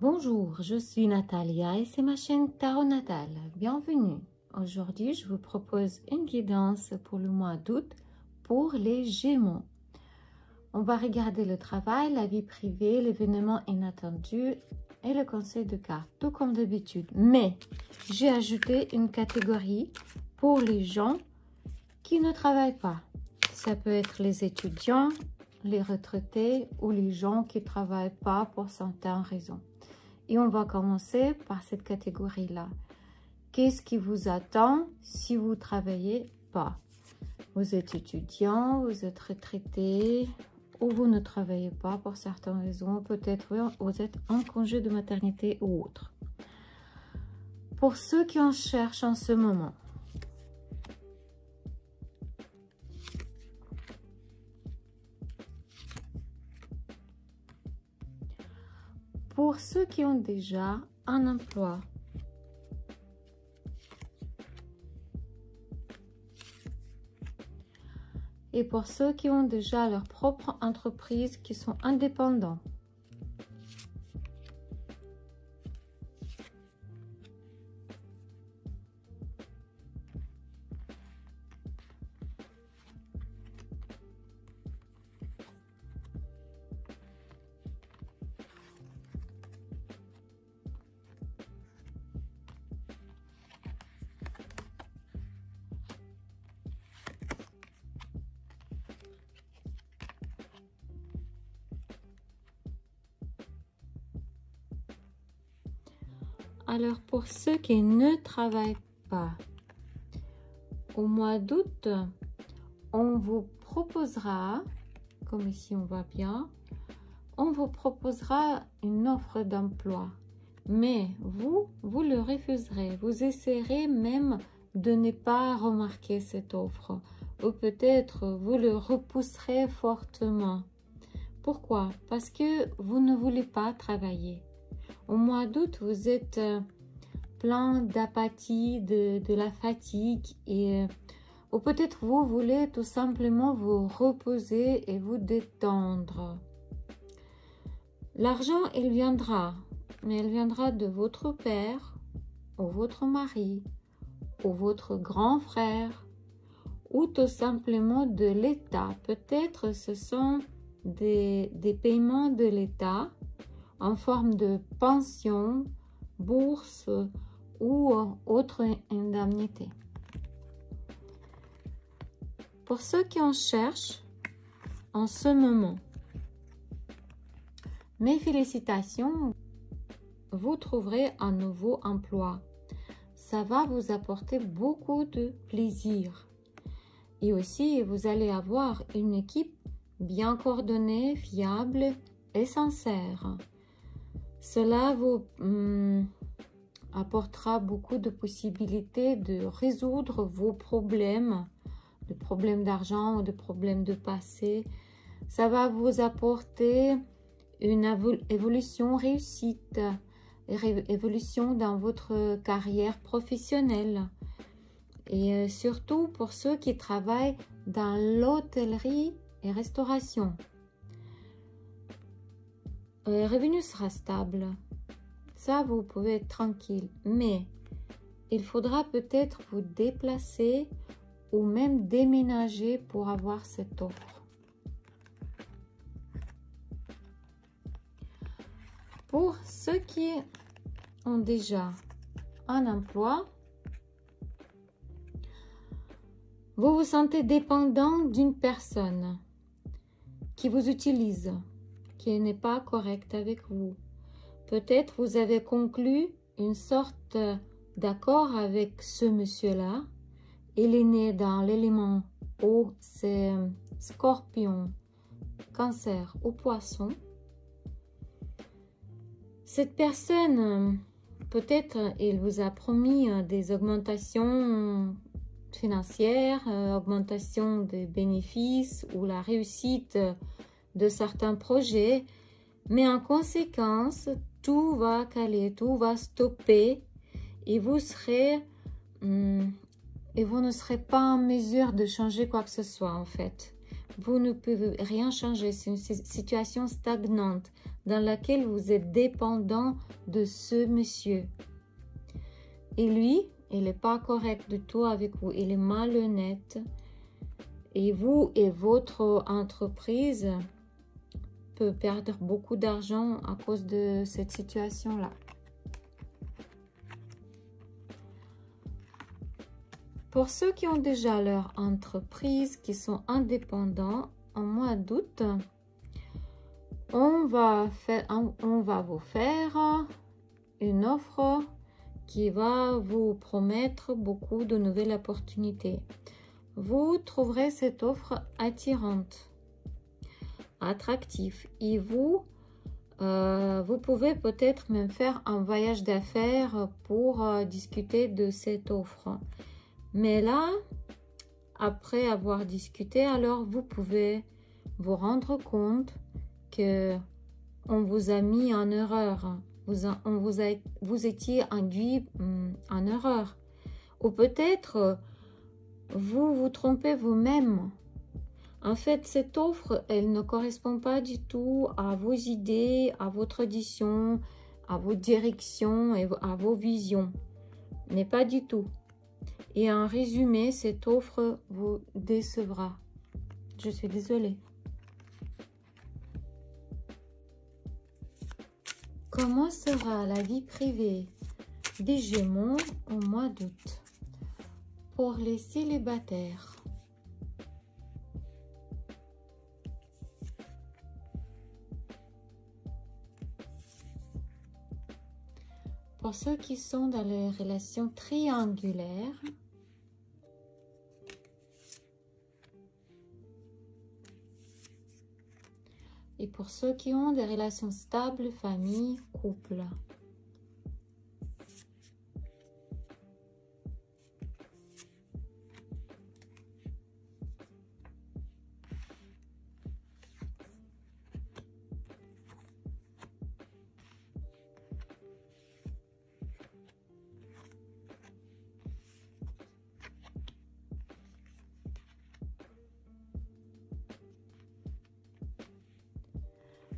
Bonjour, je suis Natalia et c'est ma chaîne Tarot Natal. Bienvenue. Aujourd'hui, je vous propose une guidance pour le mois d'août pour les Gémeaux. On va regarder le travail, la vie privée, l'événement inattendu et le conseil de cartes, tout comme d'habitude. Mais j'ai ajouté une catégorie pour les gens qui ne travaillent pas. Ça peut être les étudiants, les retraités ou les gens qui ne travaillent pas pour certaines raisons. Et on va commencer par cette catégorie-là. Qu'est-ce qui vous attend si vous ne travaillez pas? Vous êtes étudiant, vous êtes retraité ou vous ne travaillez pas pour certaines raisons. Peut-être vous êtes en congé de maternité ou autre. Pour ceux qui en cherchent en ce moment, pour ceux qui ont déjà un emploi, et pour ceux qui ont déjà leur propre entreprise, qui sont indépendants. Alors, pour ceux qui ne travaillent pas, au mois d'août, on vous proposera, comme ici on voit bien, on vous proposera une offre d'emploi. Mais vous le refuserez. Vous essaierez même de ne pas remarquer cette offre. Ou peut-être vous le repousserez fortement. Pourquoi? Parce que vous ne voulez pas travailler. Au mois d'août, vous êtes plein d'apathie, de la fatigue ou peut-être vous voulez tout simplement vous reposer et vous détendre. L'argent, il viendra, mais il viendra de votre père ou votre mari ou votre grand frère ou tout simplement de l'État. Peut-être ce sont des paiements de l'État en forme de pension, bourse ou autre indemnité. Pour ceux qui en cherchent en ce moment, mes félicitations, vous trouverez un nouveau emploi. Ça va vous apporter beaucoup de plaisir. Et aussi, vous allez avoir une équipe bien coordonnée, fiable et sincère. Cela vous apportera beaucoup de possibilités de résoudre vos problèmes, de problèmes d'argent ou de problèmes de passé. Ça va vous apporter une évolution réussite, évolution dans votre carrière professionnelle. Et surtout pour ceux qui travaillent dans l'hôtellerie et restauration. Le revenu sera stable. Ça, vous pouvez être tranquille. Mais il faudra peut-être vous déplacer ou même déménager pour avoir cette offre. Pour ceux qui ont déjà un emploi, vous vous sentez dépendant d'une personne qui vous utilise, qui n'est pas correcte avec vous. Peut-être vous avez conclu une sorte d'accord avec ce monsieur-là. Il est né dans l'élément eau, c'est Scorpion, Cancer ou Poisson. Cette personne, peut-être il vous a promis des augmentations financières, augmentation des bénéfices ou la réussite de certains projets, mais en conséquence, tout va caler, tout va stopper et vous ne serez pas en mesure de changer quoi que ce soit en fait. Vous ne pouvez rien changer, c'est une situation stagnante. dans laquelle vous êtes dépendant de ce monsieur. Et lui, il n'est pas correct du tout avec vous, il est malhonnête. Et vous et votre entreprise peut perdre beaucoup d'argent à cause de cette situation-là. Pour ceux qui ont déjà leur entreprise, qui sont indépendants, en mois d'août, on va vous faire une offre qui va vous promettre beaucoup de nouvelles opportunités. Vous trouverez cette offre attirante, attractive, et vous pouvez peut-être même faire un voyage d'affaires pour discuter de cette offre. Mais là, après avoir discuté, alors vous pouvez vous rendre compte que on vous a mis en erreur, vous étiez induit en erreur, ou peut-être vous vous trompez vous-même. En fait, cette offre, elle ne correspond pas du tout à vos idées, à vos traditions, à vos directions et à vos visions, mais pas du tout. Et en résumé, cette offre vous décevra. Je suis désolée. Comment sera la vie privée des Gémeaux au mois d'août pour les célibataires? Pour ceux qui sont dans les relations triangulaires, et pour ceux qui ont des relations stables, famille, couple.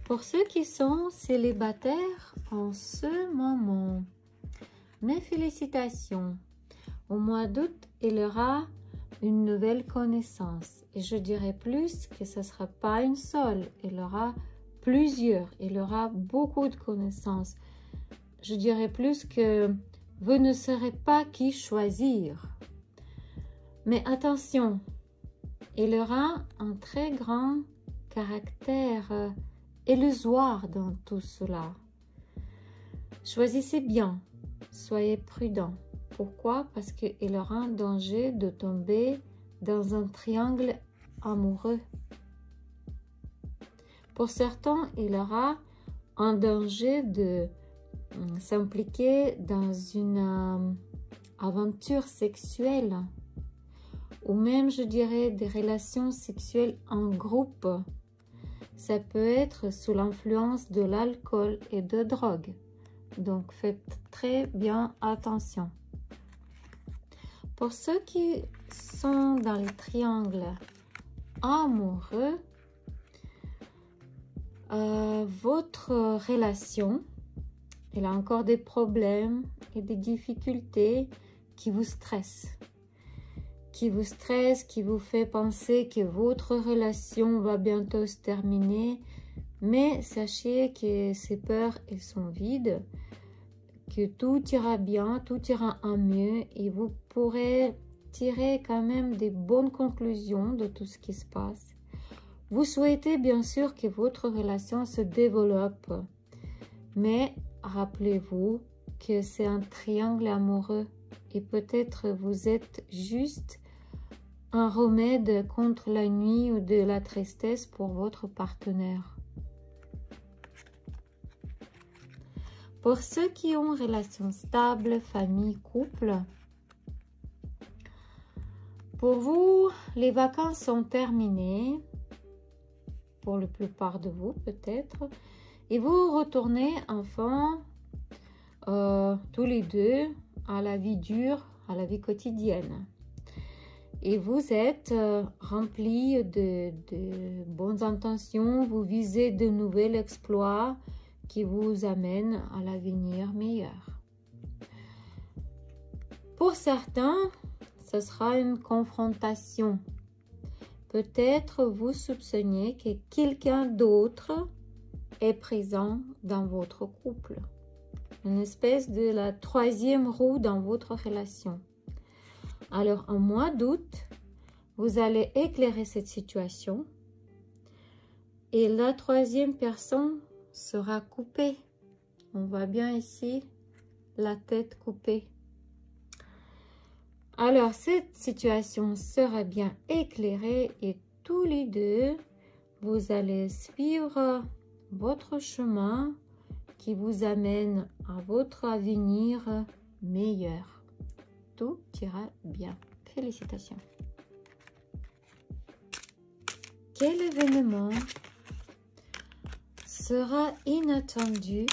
Pour ceux qui sont célibataires en ce moment, mes félicitations. Au mois d'août, il y aura une nouvelle connaissance. Et je dirais plus que ce ne sera pas une seule, il y aura plusieurs, il y aura beaucoup de connaissances. Je dirais plus que vous ne saurez pas qui choisir. Mais attention, il y aura un très grand caractère illusoire dans tout cela. Choisissez bien, soyez prudent. Pourquoi? Parce qu'il y aura un danger de tomber dans un triangle amoureux. Pour certains, il y aura un danger de s'impliquer dans une aventure sexuelle, ou même, je dirais, des relations sexuelles en groupe. Ça peut être sous l'influence de l'alcool et de drogue. Donc, faites très bien attention. Pour ceux qui sont dans les triangles amoureux, votre relation, elle a encore des problèmes et des difficultés qui vous stressent. Qui vous fait penser que votre relation va bientôt se terminer. Mais sachez que ces peurs, elles sont vides, que tout ira bien, tout ira en mieux et vous pourrez tirer quand même des bonnes conclusions de tout ce qui se passe. Vous souhaitez bien sûr que votre relation se développe, mais rappelez-vous que c'est un triangle amoureux et peut-être vous êtes juste un remède contre la nuit ou de la tristesse pour votre partenaire. Pour ceux qui ont relation stable, famille, couple, pour vous, les vacances sont terminées, pour la plupart de vous peut-être, et vous retournez enfin tous les deux à la vie dure, à la vie quotidienne. Et vous êtes remplis de bonnes intentions, vous visez de nouveaux exploits, qui vous amène à l'avenir meilleur. Pour certains, ce sera une confrontation. Peut-être vous soupçonnez que quelqu'un d'autre est présent dans votre couple. Une espèce de la troisième roue dans votre relation. Alors, en mois d'août, vous allez éclairer cette situation et la troisième personne sera coupée. On voit bien ici la tête coupée. Alors, cette situation sera bien éclairée et tous les deux, vous allez suivre votre chemin qui vous amène à votre avenir meilleur. Tout ira bien. Félicitations. Quel événement sera inattendu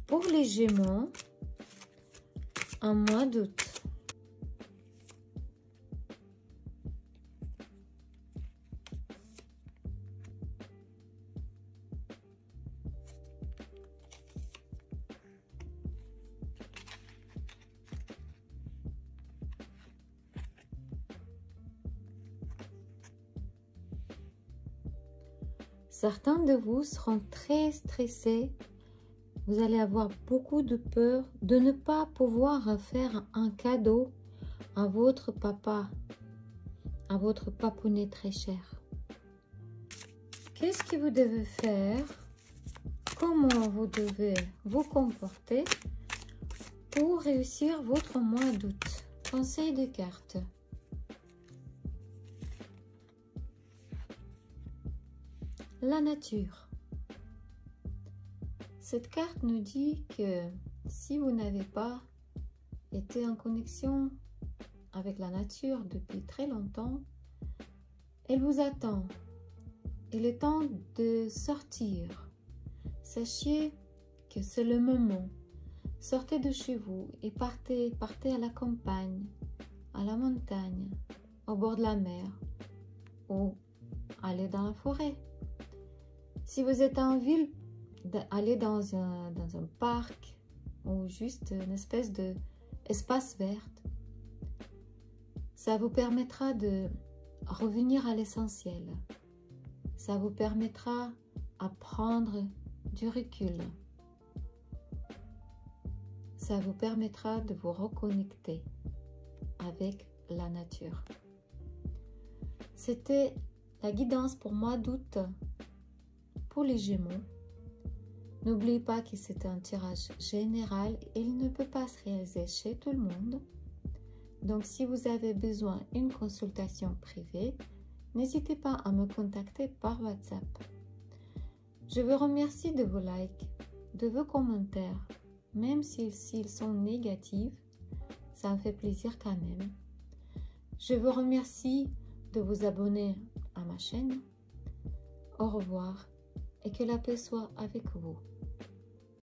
pour les Gémeaux en mois d'août? Certains de vous seront très stressés. Vous allez avoir beaucoup de peur de ne pas pouvoir faire un cadeau à votre papa, à votre papounet très cher. Qu'est-ce que vous devez faire? Comment vous devez vous comporter pour réussir votre mois d'août? Conseil de cartes. La nature. Cette carte nous dit que si vous n'avez pas été en connexion avec la nature depuis très longtemps, elle vous attend. Il est temps de sortir. Sachez que c'est le moment. Sortez de chez vous et partez à la campagne, à la montagne, au bord de la mer ou allez dans la forêt. Si vous êtes en ville, allez dans un parc ou juste une espèce d'espace vert. Ça vous permettra de revenir à l'essentiel. Ça vous permettra à prendre du recul. Ça vous permettra de vous reconnecter avec la nature. C'était la guidance pour mois d'août pour les Gémeaux. N'oubliez pas que c'est un tirage général et il ne peut pas se réaliser chez tout le monde. Donc, si vous avez besoin d'une consultation privée, n'hésitez pas à me contacter par WhatsApp. Je vous remercie de vos likes, de vos commentaires, même s'ils sont négatifs, ça me fait plaisir quand même. Je vous remercie de vous abonner à ma chaîne. Au revoir et que la paix soit avec vous.